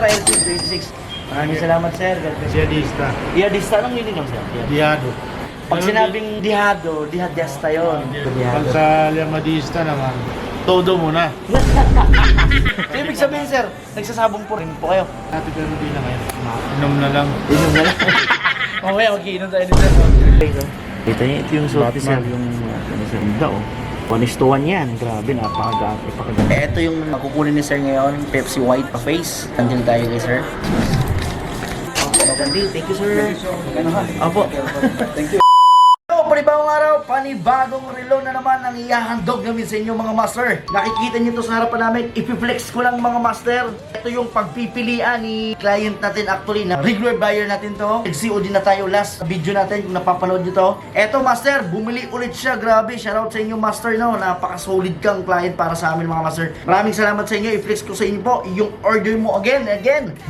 26. Maraming salamat, sir. Diadista. Diadista, anong meaning ng sir? Diado. Pag sinabing dihado, dihadesta yun. Pag sa Lamadista naman, todo muna. So, ibig sabihin, sir, nagsasabong po rin po kayo. Dati pero di na ngayon. Inom na lang. Inom na lang. Mamaya, mag-iinom tayo ni sir. Okay, so. Kita niyo, ito yung suot ni sir. Yung, ano sir, hindi oh. 1:1 yan. Grabe, napakaganda. Ito yung makukunin ni sir ngayon, Pepsi White face. Andil tayo kay sir. Magandang thank you sir. Opo. Thank you. Panibagong araw, panibagong relo na naman ang ihahandog namin sa inyo mga master. Nakikita niyo to sa harapan namin, ipiflex ko lang mga master. Ito yung pagpipilian ni client natin actually na regular buyer natin to. Nag-COD na tayo last video natin kung napapanood niyo to. Ito master, bumili ulit siya, grabe. Shoutout sa inyo master no, napaka-solid kang client para sa amin mga master. Maraming salamat sa inyo, i-flex ko sa inyo po yung order mo again.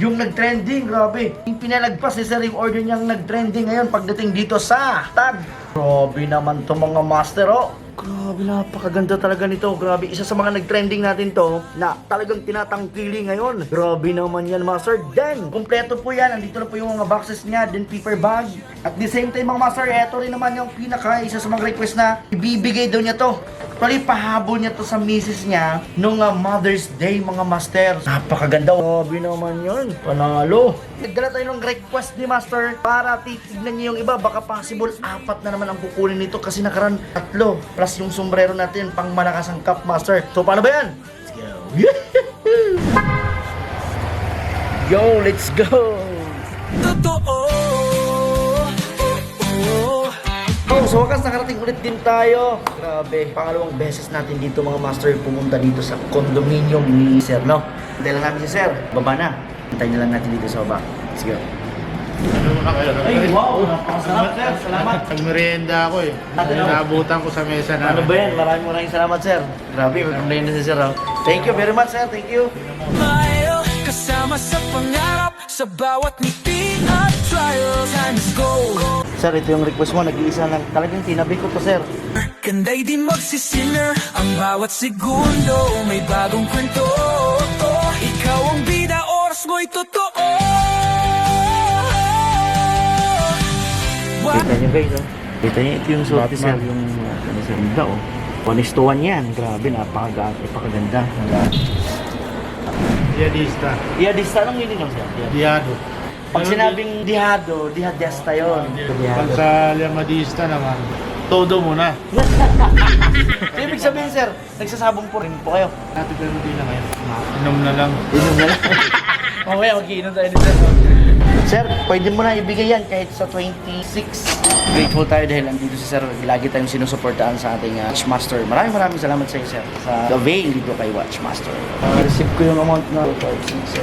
Yung nag-trending, grabe. Yung pinalagpas ni sir yung order niyang nag-trending ngayon pagdating dito sa tag. Grabe naman to mga master oh. Grabe, napakaganda talaga nito. Grabe, isa sa mga nag-trending natin to na talagang tinatangkili ngayon. Grabe naman yan master. Then, kumpleto po yan. Andito na po yung mga boxes niya. Then, paper bag. At the same time mga master, eto rin naman yung pinaka isa sa mga request na ibibigay daw niya to. Actually, pahabol niya to sa misis niya nung Mother's Day mga master. Napakaganda. Grabe naman yun. Panalo. Nagdala tayo ng request ni master para titignan niyo yung iba. Baka possible 4 na naman ang kukunin nito kasi nakaraan 3. Plus yung sombrero natin pang malakas ang cup master. So paano ba yan? Let's go. Yo, let's go. Totoo. Oh, so wakas nakarating ulit din tayo. Grabe, pangalawang beses natin dito mga master pumunta dito sa condominium ni Sir, no? Hintay lang namin si Sir, baba na. Hintay na lang natin dito sa baba. Let's go. Ano muna kayo? Ay, wow, napakasarap Sir, salamat. Nagmerienda ako eh. Naabutan ko sa mesa na. Ano ba yan? Maraming salamat Sir. Grabe, may problema na si Sir. Oh. Thank you very much Sir, thank you. Smile, kasama sa pangarap, sa bawat ngiti at trial, times go. Sir, ito yung request mo, nag-iisa lang. Talagang tinabi ko to Sir. Ganda'y di magsisinner, ang bawat segundo may bagong kwento. Ikaw ang bida, oras mo'y totoo. Kita nyo guys, oh. Kita nyo, ito yung suot ni Sir. Yung, ano Sir, hindi oh. 1:1 yan. Grabe, napakaganda. Diadista. Diadista, anong meaning ng Sir? Diado. Pag sinabing dihado, dihadesta yun. Pag sa Lamadista naman, todo muna. So, ibig sabihin Sir, nagsasabong po rin po kayo. Dati pero di na ngayon. Inom na lang. Inom na lang. Mamaya, mag-iinom tayo ni Sir. Sir, pwede mo na ibigay yan kahit sa 26. Grateful tayo dahil andito si Sir. Lagi tayong sinusuportaan sa ating Watchmaster. Maraming salamat sa iyo Sir. Sa avail dito kay Watchmaster. Receive ko yung amount na 5, 6, 7,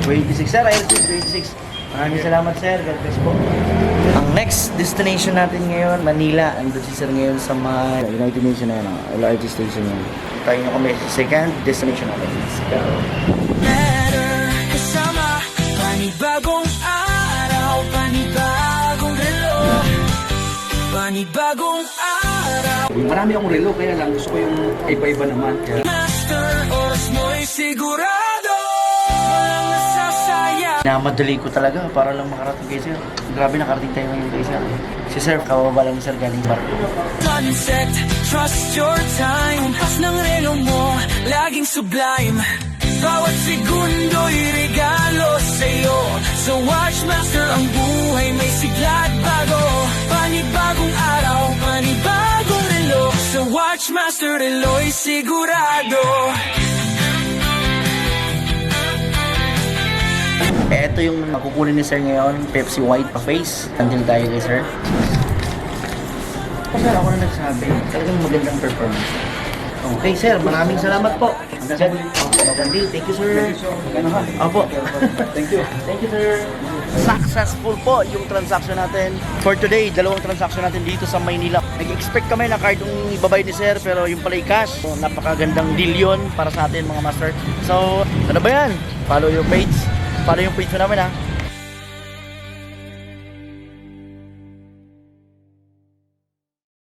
8, 9, 26 Sir, I received 26. Maraming salamat Sir. God bless po. Ang next destination natin ngayon, Manila. Andito si Sir ngayon sa United Nations na yun. LRT station yun. Tayo nyo kami sa second destination natin. Let's go. Panibagong araw, panibagong relo, panibagong araw. Marami akong relo, kaya lang gusto ko yung iba-iba naman. Master, oras mo'y sigurado, walang nasasayang. Namadali ko talaga para lang makarating kay Sir. Grabe, nakarating tayo ngayon kay Sir. Si Sir, kababa lang ni Sir galing barko. Sunset, trust your time. Kumpas ng relo mo, laging sublime. Bawat segundo'y regalo sa'yo. Sa Watchmaster ang buhay may sigla at bago. Panibagong araw, panibagong relo. Sa Watchmaster relo'y sigurado. Ito yung makukunin ni Sir ngayon, Pepsi White face. Andil tayo kay Sir. Sir, ako na nagsabi. Talagang magandang performance. Okay Sir, maraming salamat po. Sir, magandang thank you Sir. Opo. Thank you. Thank you Sir. Successful po yung transaction natin. For today, 2 transaction natin dito sa Maynila. Nag-expect kami na card yung ibabay ni Sir, pero yung pala cash. So, napakagandang deal yun para sa atin mga master. So, ano ba yan? Follow your page. Follow yung page namin ha.